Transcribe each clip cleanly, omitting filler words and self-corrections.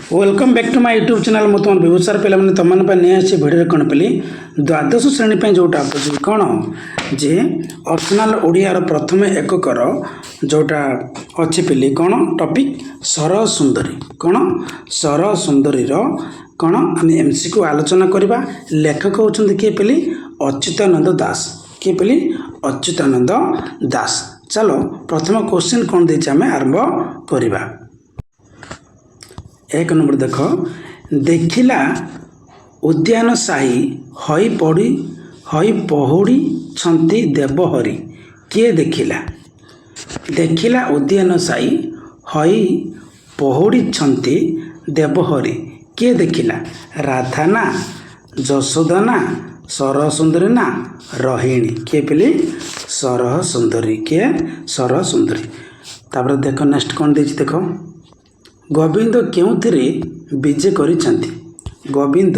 Welcome back to my YouTube channel मु तुम विभूषार पे तुम नहीं आसी भिडियो कौन पेली द्वादश श्रेणी जोटा आसूँ कौन जे ऑप्शनल ओडियार प्रथम एककर जोटा अच्छी पेली कौन टॉपिक सरह सुंदरी कौन सरह सुंदरी कौन आम एमसीक्यू आलोचना करवा लेखक होती किए पेली अच्युतानंद दास किए पेली अच्युतानंद दास। चलो प्रथम क्वेश्चन कौन देती आम आरंभ करवा। एक नंबर देख देखिला उद्यान साही हई पहुड़ी छंती देवहरी किए देखिला देखिला उद्यान साही हई पहुड़ी छंती देवहरी किए देखिला राधा ना जशोदा ना सरह सुंदरी ना रोहिणी किए पेली सरह सुंदरी किए सरह सुंदरी। तापर देख नेक्स्ट कौन देख देख गोविंद केउथिरे विजय करिसंती गोविंद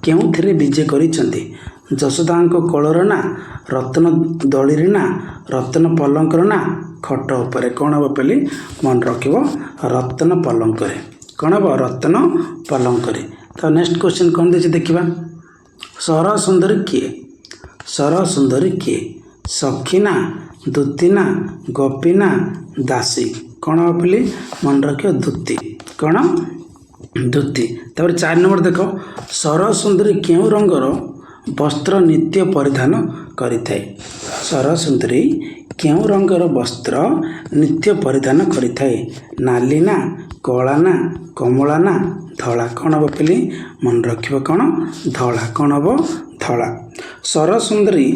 केउथिरे विजय करिसंती जशोदांक कोलर ना रत्न दळीरी ना रत्न पलंकर ना खट उपरे कौन हम पेली मन रखिब रत्न पलंकरे कौन हम रत्न पलंकरे। तो नेक्स्ट क्वेश्चन कौन देछि देखिबा सरह सुंदरी किए सरह सुंदरी किए सखी ना दूती ना गोपी ना दासी कौन हम पेली मन रखियो दूती कौन दूती। तापर 4 नंबर देख सरह सुंदरी केउ रंगर वस्त्र नित्य परिधान करिथाए सरह सुंदरी केउ रंगर वस्त्र नित्य परिधान करिथाए नाली ना कला ना कमला ना धला कौन हम पेली मन रखिब कौन धला कौन हम धला। सरह सुंदरी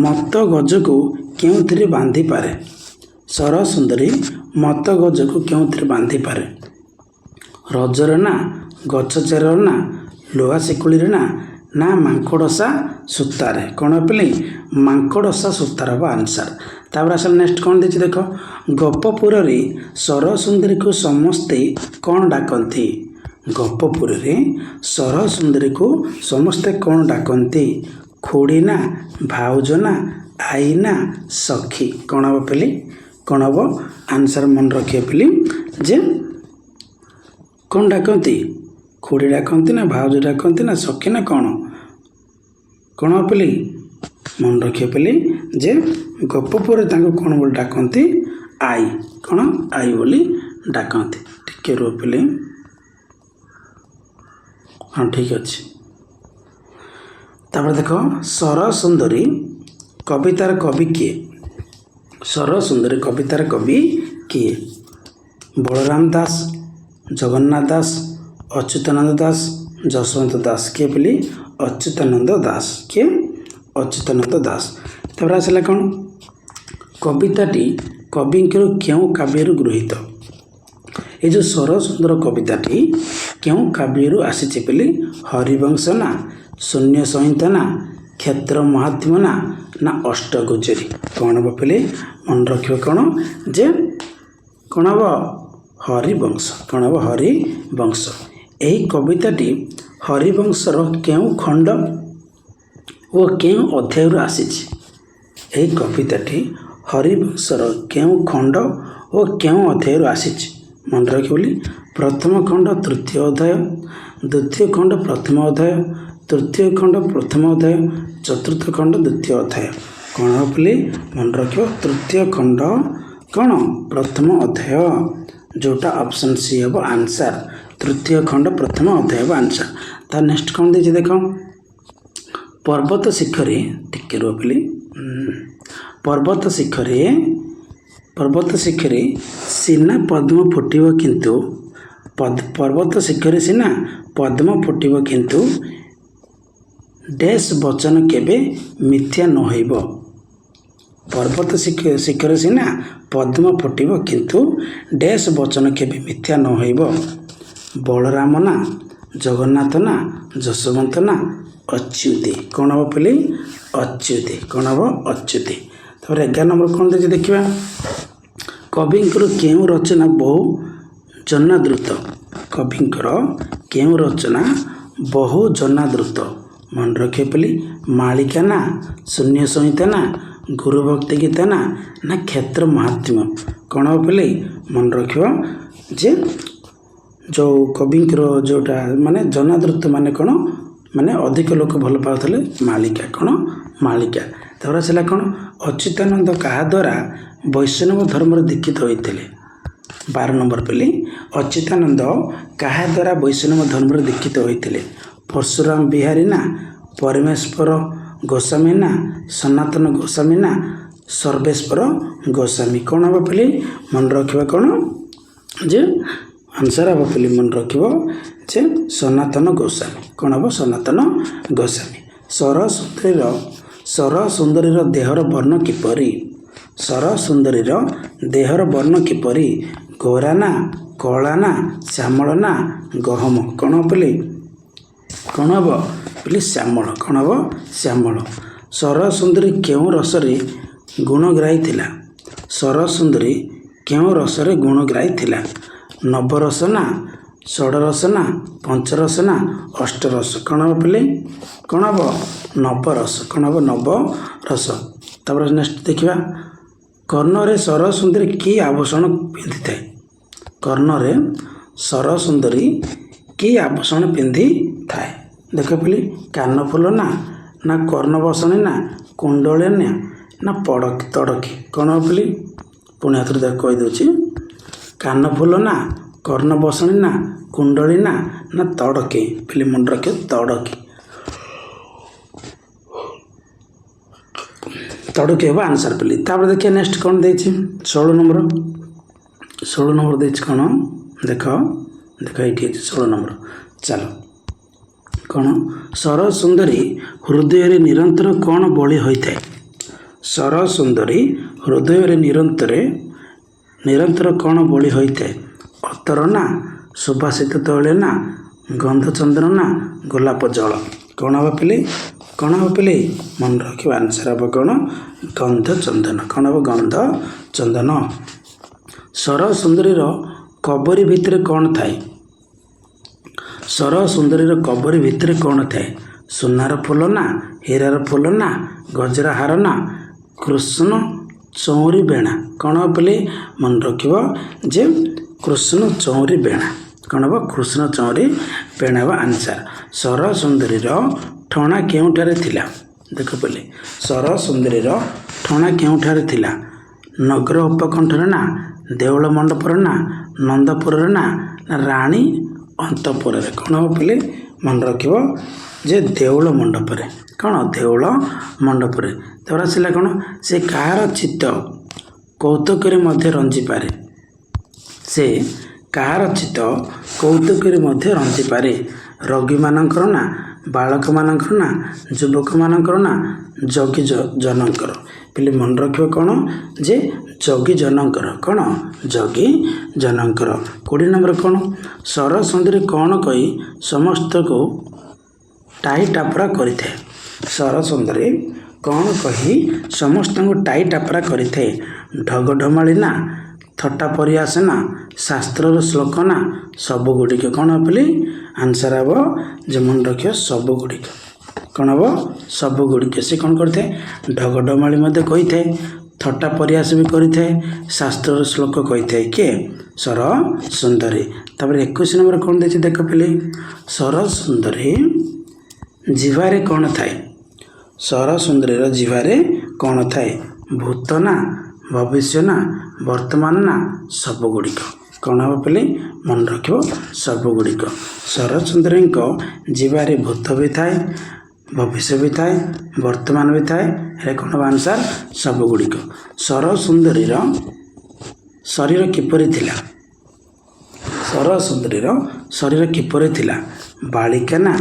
मत गज को केउथिरे बांधी पारे सरह सुंदरी मत गज को केउथिरे बांधी पारे रजर ना गछ चेर ना लुहा शिकुड़ी ना ना मांकड़सा सूतारे कौन पेली मांकड़सा सूतार हम आंसर। तापर आस नेक्स्ट कौन देछि देख गपपुर सरह सुंदरी को समस्ते कौन डाकती गपपुर सरह सुंदरी को समस्ते कौन डाकती खोड़ी ना भाउज ना आई ना सखी कौन हम पेली कौन हम आंसर मन रखिए पेली जे कौन डाकती खोड़ी डाकती ना भाउज डाकती ना सखी ना कौन कौन हम पेली मन रखिए पेली जे गपपुर कौन बोली डाकती आई कौन आई बोली डाकती टिके रुह पेली हाँ ठीक अच्छे। तापर देख सरह सुंदरी कवितार कवि किए सरह सुंदरी कवितार कवि किए बलराम दास जगन्नाथ दास अच्युतानंद दास जसवंत दास किए पेली अच्युतानंद दास किए अच्युतानंद दास। तापर आसला कौन कविताटी कविंकर क्यों काव्यरु गृहीत ये जो सरह सुंदर कविताटी क्यों काव्यरु आसी पेली हरिवंश ना शून्य संहिता ना क्षेत्र महात्म्य ना ना अष्टगोचरी कौन हम पेली मन रखिए कौन जे कौन हम हरिवंश कौन हम हरिवंश। यही कविताटी हरिवंशर केउं खंड ओ केउं अध्याय आसीछि यही कविताटी हरिवंशर केउं खंड ओ केउं अध्याय आसीछि मन रखिए बोली प्रथम खंड तृतीय अध्याय द्वितीय खंड प्रथम अध्याय तृतीय खंड प्रथम अध्याय चतुर्थ खंड द्वितीय अध्याय कौन हम पेली मन रखिए तृतीय खंड कौन प्रथम अध्याय जोटा ऑप्शन सी हम आंसर तृतीय खंड प्रथम अध्याय हम आंसर। तार नेक्स्ट कौन देछि देख पर्वत शिखरे टिके रुह पेली पर्वत शिखरे सीना पद्म फुटिब किंतु पर्वत शिखरे सीना पद्म फुटिब किंतु डैश वचन केबे मिथ्या न होइब पर्वत शिखर सीना पद्म फुटिब किंतु डैश वचन केबे मिथ्या न होइब बलराम ना जगन्नाथ ना जशवंत ना अच्युति कौन हम पेली अच्युति कौन हम अच्युति। तापर 11 नंबर कौन देछि देखिबा कविंकर केउं रचना बहु जनादृत कविंकर केउं रचना बहु जनादृत मन रखिए पेली मालिका ना शून्य संहिता ना गुरु भक्ति गीता ना ना क्षेत्र महात्म्य कौन हम पेली मन रखिब जे ଯେଉଁ କବିଙ୍କର ଯେଉଁଟା ମାନେ ଜନାଦୃତ ମାନେ କ'ଣ ମାନେ ଅଧିକ ଲୋକ ଭଲ ପାଉଥିଲେ ମାଳିକା କ'ଣ ମାଳିକା। ତାପରେ ଆସିଲା କ'ଣ ଅଚ୍ୟୁତାନନ୍ଦ କାହା ଦ୍ୱାରା ବୈଷ୍ଣବ ଧର୍ମରେ ଦୀକ୍ଷିତ ହୋଇଥିଲେ। 12 ନମ୍ବର ପିଲି ଅଚ୍ୟୁତାନନ୍ଦ କାହା ଦ୍ୱାରା ବୈଷ୍ଣବ ଧର୍ମରେ ଦୀକ୍ଷିତ ହୋଇଥିଲେ। ପରଶୁରାମ ବିହାରୀ ନା ପରମେଶ୍ୱର ଗୋସ୍ୱାମୀ ନା ସନାତନ ଗୋସ୍ୱାମୀ ନା ସର୍ବେଶ୍ୱର ଗୋସ୍ୱାମୀ। କ'ଣ ହେବ ପିଲି ମନେ ରଖିବା କ'ଣ ଯେ ଆନ୍ସର ହେବ ପିଲି ମନେ ରଖିବ ଯେ ସନାତନ ଗୋସ୍ୱାମୀ। କ'ଣ ହେବ ସନାତନ ଗୋସ୍ୱାମୀ। ସରସୁନ୍ଦରୀର ଦେହର ବର୍ଣ୍ଣ କିପରି? ସରସୁନ୍ଦରୀର ଦେହର ବର୍ଣ୍ଣ କିପରି? ଗୋରା ନା କଳା ନା ଶ୍ୟାମଳ ନା ଗହମ? କ'ଣ ହେବ ପିଲି କ'ଣ ହେବ ପିଲି ଶ୍ୟାମଳ। କ'ଣ ହେବ ଶ୍ୟାମଳ। ସରସୁନ୍ଦରୀ କେଉଁ ରସରେ ଗୁଣଗ୍ରାହୀ ଥିଲା? ସରସୁନ୍ଦରୀ କେଉଁ ରସରେ ଗୁଣଗ୍ରାହୀ ଥିଲା? ନବରସ ନା ଷଡ଼ରସ ନା ପଞ୍ଚରସ ନା ଅଷ୍ଟରସ? କ'ଣ ହେବ ପିଲି କ'ଣ ହେବ ନବରସ। କ'ଣ ହେବ ନବରସ। ତାପରେ ନେକ୍ସଟ ଦେଖିବା କର୍ଣ୍ଣରେ ସରସୁନ୍ଦରୀ କି ଆଭୂଷଣ ପିନ୍ଧିଥାଏ? କର୍ଣ୍ଣରେ ସରସୁନ୍ଦରୀ କି ଆଭୂଷଣ ପିନ୍ଧିଥାଏ? ଦେଖ ପିଲି କାନଫୁଲ ନା ନା କର୍ଣ୍ଣବସଣୀ ନା କୁଣ୍ଡଳୀ ନା ତଡ଼କୀ? କ'ଣ ହେବ ପିଲି ପୁଣି ଆଥରେ ତାକୁ କହିଦେଉଛି କାନଫୁଲ ନା କର୍ଣ୍ଣବସଣୀ ନା କୁଣ୍ଡଳୀ ନା ତଡ଼କୀ? ପିଲି ମନେ ରଖିବ ତଡ଼କୀ। ତଡ଼କୀ ହେବ ଆନ୍ସର ପିଲି। ତାପରେ ଦେଖିବା ନେକ୍ସଟ କ'ଣ ଦେଇଛି 16 ନମ୍ବର ଦେଇଛି କ'ଣ ଦେଖ ଏଇଠି ଅଛି 16 ନମ୍ବର। ଚାଲ କ'ଣ ସରସୁନ୍ଦରୀ ହୃଦୟରେ ନିରନ୍ତର କ'ଣ ବଳି ହୋଇଥାଏ? ସରସୁନ୍ଦରୀ ହୃଦୟରେ ନିରନ୍ତର କ'ଣ ବଳି ହୋଇଥାଏ? ଅତର ନା ସୁବାସିତ ତୈଳ ନା ଗନ୍ଧଚନ୍ଦନ ନା ଗୋଲାପ ଜଳ? କ'ଣ ହେବ ପିଲି କ'ଣ ହେବ ପିଲି ମନେ ରଖିବ ଆନ୍ସର ହେବ କ'ଣ ଗନ୍ଧଚନ୍ଦନ। କ'ଣ ହେବ ଗନ୍ଧଚନ୍ଦନ। ସରସୁନ୍ଦରୀର କବରୀ ଭିତରେ କ'ଣ ଥାଏ? ସରସୁନ୍ଦରୀର କବରୀ ଭିତରେ କ'ଣ ଥାଏ? ସୁନାର ଫୁଲ ନା ହୀରାର ଫୁଲ ନା ଗଜରା ହାର ନା କୃଷ୍ଣ ଚଉଁରୀ ବେଣା? କ'ଣ ହେବ ପିଲି ମନେ ରଖିବ ଯେ କୃଷ୍ଣ ଚଉଁରୀ ବେଣା। କ'ଣ ହେବ କୃଷ୍ଣ ଚଉଁରୀ ବେଣା ହେବ ଆନ୍ସର। ସରସୁନ୍ଦରୀର ଠଣା କେଉଁଠାରେ ଥିଲା? ଦେଖ ପିଲି ସରସୁନ୍ଦରୀର ଠଣା କେଉଁଠାରେ ଥିଲା? ନଗର ଉପକଣ୍ଠରେ ନା ଦେଉଳ ମଣ୍ଡପରେ ନା ନନ୍ଦପୁରରେ ନା ରାଣୀ ଅନ୍ତପୁରରେ? କ'ଣ ହେବ ପିଲି ମନେ ରଖିବ ଯେ ଦେଉଳ ମଣ୍ଡପରେ। କ'ଣ ଦେଉଳ ମଣ୍ଡପରେ। ତାପରେ ଆସିଲା କ'ଣ ସେ କାହାର ଚିତ୍ତ କୌତୁକରେ ମଧ୍ୟ ରଞ୍ଜିପାରେ? ସେ କାହାର ଚିତ୍ତ କୌତୁକରେ ମଧ୍ୟ ରଞ୍ଜିପାରେ? ରୋଗୀମାନଙ୍କର ନା ବାଳକମାନଙ୍କର ନା ଯୁବକମାନଙ୍କର ନା ଯୋଗୀ ଜନଙ୍କର? ପିଲି ମନେ ରଖିବ କ'ଣ ଯେ ଯୋଗୀ ଜନଙ୍କର। କ'ଣ ଯୋଗୀ ଜନଙ୍କର। 20 ନମ୍ବର କ'ଣ ସରସୁନ୍ଦରୀ କ'ଣ କହି ସମସ୍ତଙ୍କୁ ଟାହି ଟାପରା କରିଥାଏ? ସରସୁନ୍ଦରୀ କ'ଣ କହି ସମସ୍ତଙ୍କୁ ଟାହି ଟାପରା କରିଥାଏ? ଢଗଢମାଳି ନା ଥଟ୍ଟା ପରିହାସ ନା ଶାସ୍ତ୍ରର ଶ୍ଲୋକ ନା ସବୁଗୁଡ଼ିକ? କ'ଣ ପିଲି ଆନ୍ସର ହେବ ଯେ ମନେ ରଖିବ ସବୁଗୁଡ଼ିକ। କ'ଣ ହେବ ସବୁଗୁଡ଼ିକ। ସେ କ'ଣ କରିଥାଏ ଢଗଢମାଳି ମଧ୍ୟ କହିଥାଏ, ଥଟ୍ଟା ପରିହାସ ବି କରିଥାଏ, ଶାସ୍ତ୍ରର ଶ୍ଲୋକ କହିଥାଏ। କିଏ? ସରସୁନ୍ଦରୀ। ତାପରେ 21 ନମ୍ବର କ'ଣ ଦେଇଛି ଦେଖ ପିଲି ସରସୁନ୍ଦରୀ ଜିଭାରେ କ'ଣ ଥାଏ? ସରସୁନ୍ଦରୀର ଜିଭାରେ କ'ଣ ଥାଏ? ଭୂତ ନା ଭବିଷ୍ୟ ନା ବର୍ତ୍ତମାନ ନା ସବୁଗୁଡ଼ିକ? କ'ଣ ହେବ ପିଲି ମନେ ରଖିବ ସବୁଗୁଡ଼ିକ। ସରସୁନ୍ଦରୀଙ୍କ ଜିଭାରେ ଭୂତ ବି ଥାଏ, ଭବିଷ୍ୟ ବି ଥାଏ, ବର୍ତ୍ତମାନ ବି ଥାଏ। ହେଲେ କ'ଣ ହେବ ଆନ୍ସର ସବୁଗୁଡ଼ିକ। ସରସୁନ୍ଦରୀର ଶରୀର କିପରି ଥିଲା? ସରସୁନ୍ଦରୀର ଶରୀର କିପରି ଥିଲା? ବାଳିକା ନା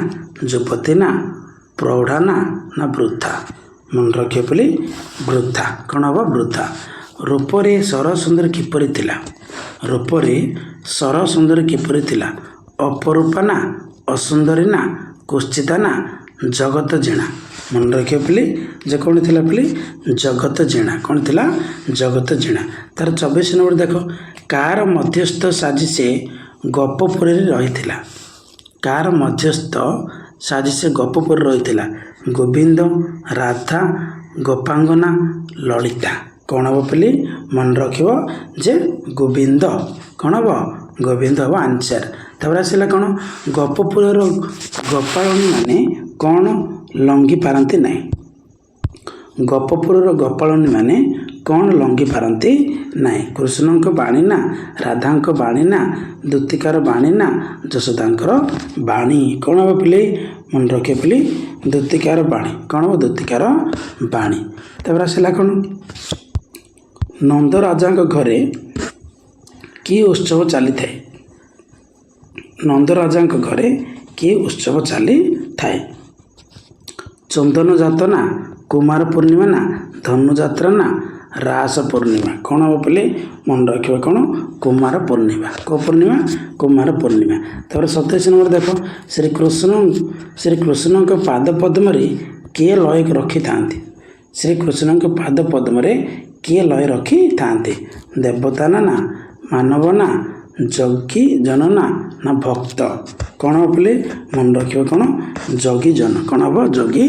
ଯୁବତୀ ନା ପ୍ରୌଢ଼ା ନା ବୃଦ୍ଧା? ମନେ ରଖିବ ପିଲି ବୃଦ୍ଧା। କ'ଣ ହେବ ବୃଦ୍ଧା। ରୂପରେ ସରସୁନ୍ଦରୀ କିପରି ଥିଲା? ରୂପରେ ସରସୁନ୍ଦରୀ କିପରି ଥିଲା? ଅପରୂପା ନା ଅସୁନ୍ଦରୀ ନା କୁତ୍ସିତା ନା ଜଗତ ଜିଣା? ମନେ ରଖିବ ପିଲି ଯେ କ'ଣ ଥିଲା ପିଲି ଜଗତ ଜିଣା। କ'ଣ ଥିଲା ଜଗତ ଜିଣା। ତାର 24 ନମ୍ବର ଦେଖ କାହାର ମଧ୍ୟସ୍ଥ ସାଜି ସେ ଗପପୁରୀରେ ରହିଥିଲା? କାହାର ମଧ୍ୟସ୍ଥ ସାଜି ସେ ଗପପୁରୀରେ ରହିଥିଲା? ଗୋବିନ୍ଦ, ରାଧା, ଗୋପାଙ୍ଗନା, ଲଳିତା? କ'ଣ ହେବ ପିଲି ମନେ ରଖିବ ଯେ ଗୋବିନ୍ଦ। କ'ଣ ହେବ ଗୋବିନ୍ଦ ହେବ ଆନ୍ସର। ତାପରେ ଆସିଲା କ'ଣ ଗୋପପୁରର ଗୋପାଳଣୀ ମାନେ କ'ଣ ଲଙ୍ଗି ପାରନ୍ତି ନାହିଁ। ଗୋପପୁରର ଗୋପାଳଣୀ ମାନେ କ'ଣ ଲଙ୍ଗି ପାରନ୍ତି ନାହିଁ। କୃଷ୍ଣଙ୍କ ବାଣୀ ନା ରାଧାଙ୍କ ବାଣୀ ନା ଦୂତିକାର ବାଣୀ ନା ଯଶୋଦାଙ୍କର ବାଣୀ। କ'ଣ ହେବ ପିଲେ ମନେ ରଖିବେ ପିଲେ ଦୂତିକାର ବାଣୀ। କ'ଣ ହେବ ଦୂତିକାର ବାଣୀ। ତାପରେ ଆସିଲା କ'ଣ ନନ୍ଦ ରାଜାଙ୍କ ଘରେ କି ଉତ୍ସବ ଚାଲିଥାଏ। ନନ୍ଦ ରାଜାଙ୍କ ଘରେ କି ଉତ୍ସବ ଚାଲିଥାଏ। ଚନ୍ଦନ ଯାତ ନା କୁମାର ପୂର୍ଣ୍ଣିମା ନା ଧନୁଯାତ୍ରା ନା ରାସ ପୂର୍ଣ୍ଣିମା। କ'ଣ ହେବ ପିଲେ ମନେ ରଖିବେ କ'ଣ କୁମାର ପୂର୍ଣ୍ଣିମା। କେଉଁ ପୂର୍ଣ୍ଣିମା କୁମାର ପୂର୍ଣ୍ଣିମା। ତାପରେ 27 ନମ୍ବର ଦେଖ ଶ୍ରୀକୃଷ୍ଣଙ୍କ ପାଦ ପଦ୍ମରେ କିଏ ଲୟ ରଖିଥାନ୍ତି। ଶ୍ରୀକୃଷ୍ଣଙ୍କ ପାଦ ପଦ୍ମରେ କିଏ ଲୟ ରଖିଥାନ୍ତି। ଦେବତା ନା ମାନବ ନା ଯୋଗୀ ଜନ ନା ଭକ୍ତ। କ'ଣ ହେବ ପିଲେ ମନେ ରଖିବ କ'ଣ ଯୋଗୀ ଜନ। କ'ଣ ହେବ ଯୋଗୀ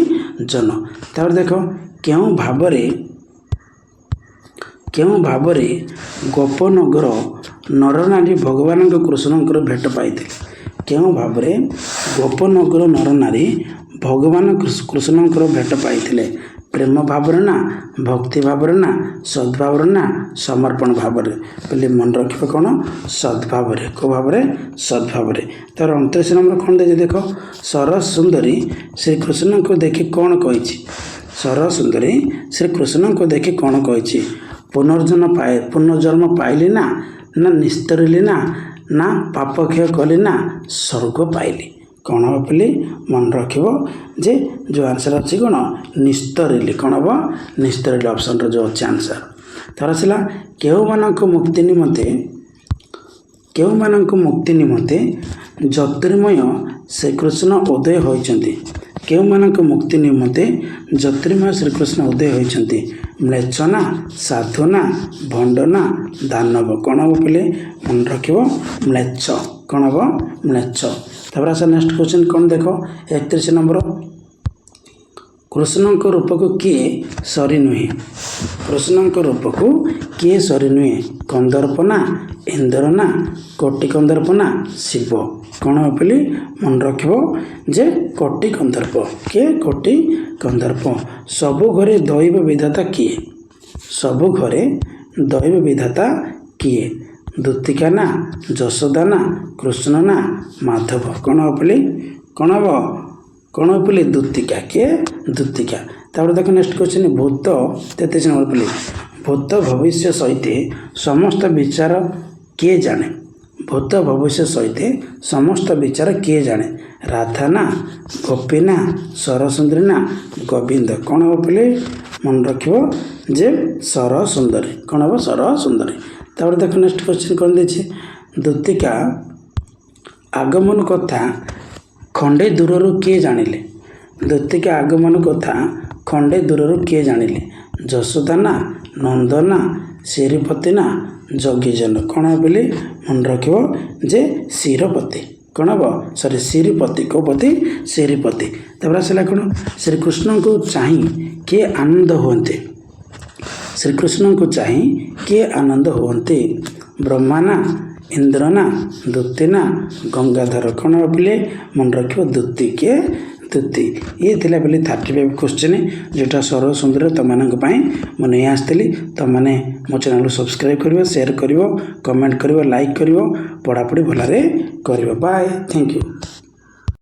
ଜନ। ତାପରେ ଦେଖ କେଉଁ ଭାବରେ ଗୋପନଗର ନରନାରୀ ଭଗବାନଙ୍କ କୃଷ୍ଣଙ୍କର ଭେଟ ପାଇଥିଲେ। କେଉଁ ଭାବରେ ଗୋପନଗର ନରନାରୀ ଭଗବାନ କୃଷ୍ଣଙ୍କର ଭେଟ ପାଇଥିଲେ। ପ୍ରେମ ଭାବରେ ନା ଭକ୍ତି ଭାବରେ ନା ସଦ୍ଭାବରେ ନା ସମର୍ପଣ ଭାବରେ। ବୋଲି ମନେ ରଖିବ କ'ଣ ସଦ୍ଭାବରେ। କେଉଁ ଭାବରେ ସଦ୍ଭାବରେ। ତାର 29 ନମ୍ବର କ'ଣ ଦେଇଛି ଦେଖ ସରସ ସୁନ୍ଦରୀ ଶ୍ରୀକୃଷ୍ଣଙ୍କୁ ଦେଖି କ'ଣ କହିଛି। ସରସ ସୁନ୍ଦରୀ ଶ୍ରୀକୃଷ୍ଣଙ୍କୁ ଦେଖି କ'ଣ କହିଛି। ପୁନର୍ଜନ୍ମ ପାଇଲି ନା ନିସ୍ତରିଲି ନା ପାପ କ୍ଷୟ କଲି ନା ସ୍ୱର୍ଗ ପାଇଲି। କ'ଣ ହେବ ପିଲେ ମନେ ରଖିବ ଯେ ଯେଉଁ ଆନ୍ସର ଅଛି କ'ଣ ନିସ୍ତରିଲି। କ'ଣ ହେବ ନିସ୍ତରିଲି ଅପସନ୍ର ଯେଉଁ ଅଛି ଆନ୍ସର। ତାର ଆସିଲା କେଉଁମାନଙ୍କ ମୁକ୍ତି ନିମନ୍ତେ ଜ୍ୟୋତିର୍ମୟ ଶ୍ରୀକୃଷ୍ଣ ଉଦୟ ହୋଇଛନ୍ତି। କେଉଁମାନଙ୍କ ମୁକ୍ତି ନିମନ୍ତେ ଜ୍ୟୋତିର୍ମୟ ଶ୍ରୀକୃଷ୍ଣ ଉଦୟ ହୋଇଛନ୍ତି। ମ୍ଲେଚ୍ଛ ନା ସାଧୁ ନା ଭଣ୍ଡ ନା ଦାନବ। କ'ଣ ହେବ ପିଲେ ମନେ ରଖିବ ମ୍ଲେଚ୍ଛ। କ'ଣ ହେବ ମ୍ଲେଚ୍ଛ। ତାପରେ ଆସ ନେକ୍ସଟ କ୍ୱେଶ୍ଚନ୍ କ'ଣ ଦେଖ 31 ନମ୍ବର କୃଷ୍ଣଙ୍କ ରୂପକୁ କିଏ ସରି ନୁହେଁ। କୃଷ୍ଣଙ୍କ ରୂପକୁ କିଏ ସରି ନୁହେଁ। କନ୍ଦର୍ପ ନା ଇନ୍ଦ୍ର ନା କୋଟି କନ୍ଦର୍ପ ନା ଶିବ। କ'ଣ ହେବ ପିଲେ ମନେ ରଖିବ ଯେ କୋଟି କନ୍ଦର୍ପ। କିଏ କୋଟି କନ୍ଦର୍ପ। ସବୁ ଘରେ ଦୈବ ବିଧାତା କିଏ। ସବୁ ଘରେ ଦୈବ ବିଧାତା କିଏ। ଦୂତିକା ନା ଯଶୋଦା ନା କୃଷ୍ଣ ନା ମାଧବ। କ'ଣ ହେବ ପିଲେ କ'ଣ ହେବ ପିଲେ ଦୂତିକା। କିଏ ଦୂତିକା। ତାପରେ ଦେଖ ନେକ୍ସଟ କ୍ୱେଶ୍ଚନ୍ ଭୂତ 33 ନମ୍ବର ପିଲେ ଭୂତ ଭବିଷ୍ୟ ସହିତ ସମସ୍ତ ବିଚାର କିଏ ଜାଣେ। ଭୂତ ଭବିଷ୍ୟ ସହିତ ସମସ୍ତ ବିଚାର କିଏ ଜାଣେ। ରାଧା ନା ଗୋପୀ ନା ସରସୁନ୍ଦରୀ ନା ଗୋବିନ୍ଦ। କ'ଣ ହେବ ପିଲେ ମନେ ରଖିବ ଯେ ସରସୁନ୍ଦରୀ। କ'ଣ ହେବ ସରସୁନ୍ଦରୀ। ତାପରେ ଦେଖ ନେକ୍ସଟ କ୍ୱେଶ୍ଚନ୍ କ'ଣ ଦେଇଛି ଦୂତିକା ଆଗମନ କଥା ଖଣ୍ଡେ ଦୂରରୁ କିଏ ଜାଣିଲେ। ଦୂତିକା ଆଗମନ କଥା ଖଣ୍ଡେ ଦୂରରୁ କିଏ ଜାଣିଲେ। ଯଶୋଦା ନା ନନ୍ଦ ନା ଶ୍ରୀପତି ନା ଯୋଗୀଜନ। କ'ଣ ହେବ ବୋଲି ମନେ ରଖିବ ଯେ ଶ୍ରୀପତି। କ'ଣ ହେବ ଶ୍ରୀପତି। କେଉଁ ପତି ଶ୍ରୀପତି। ତାପରେ ଆସିଲା କ'ଣ ଶ୍ରୀକୃଷ୍ଣଙ୍କୁ ଚାହିଁ କିଏ ଆନନ୍ଦ ହୁଅନ୍ତି। ଶ୍ରୀକୃଷ୍ଣଙ୍କୁ ଚାହିଁ କିଏ ଆନନ୍ଦ ହୁଅନ୍ତି। ବ୍ରହ୍ମା ନା ଇନ୍ଦ୍ର ନା ଦୂତି ନା ଗଙ୍ଗାଧର। କ'ଣ ହେବ ପିଲେ ମନେ ରଖିବ ଦୂତି। କିଏ ଦୂତି। ଇଏ ଥିଲା ବୋଲି 35 କ୍ୱେଶ୍ଚନ୍ ଯେଉଁଟା ସରଳ ସୁନ୍ଦର ତୁମମାନଙ୍କ ପାଇଁ ମୁଁ ନେଇ ଆସିଥିଲି। ତୁମମାନେ ମୋ ଚ୍ୟାନେଲକୁ ସବସ୍କ୍ରାଇବ୍ କରିବ, ସେୟାର କରିବ, କମେଣ୍ଟ କରିବ, ଲାଇକ୍ କରିବ, ପଢ଼ାପଢ଼ି ଭଲରେ କରିବ। Bye, thank you.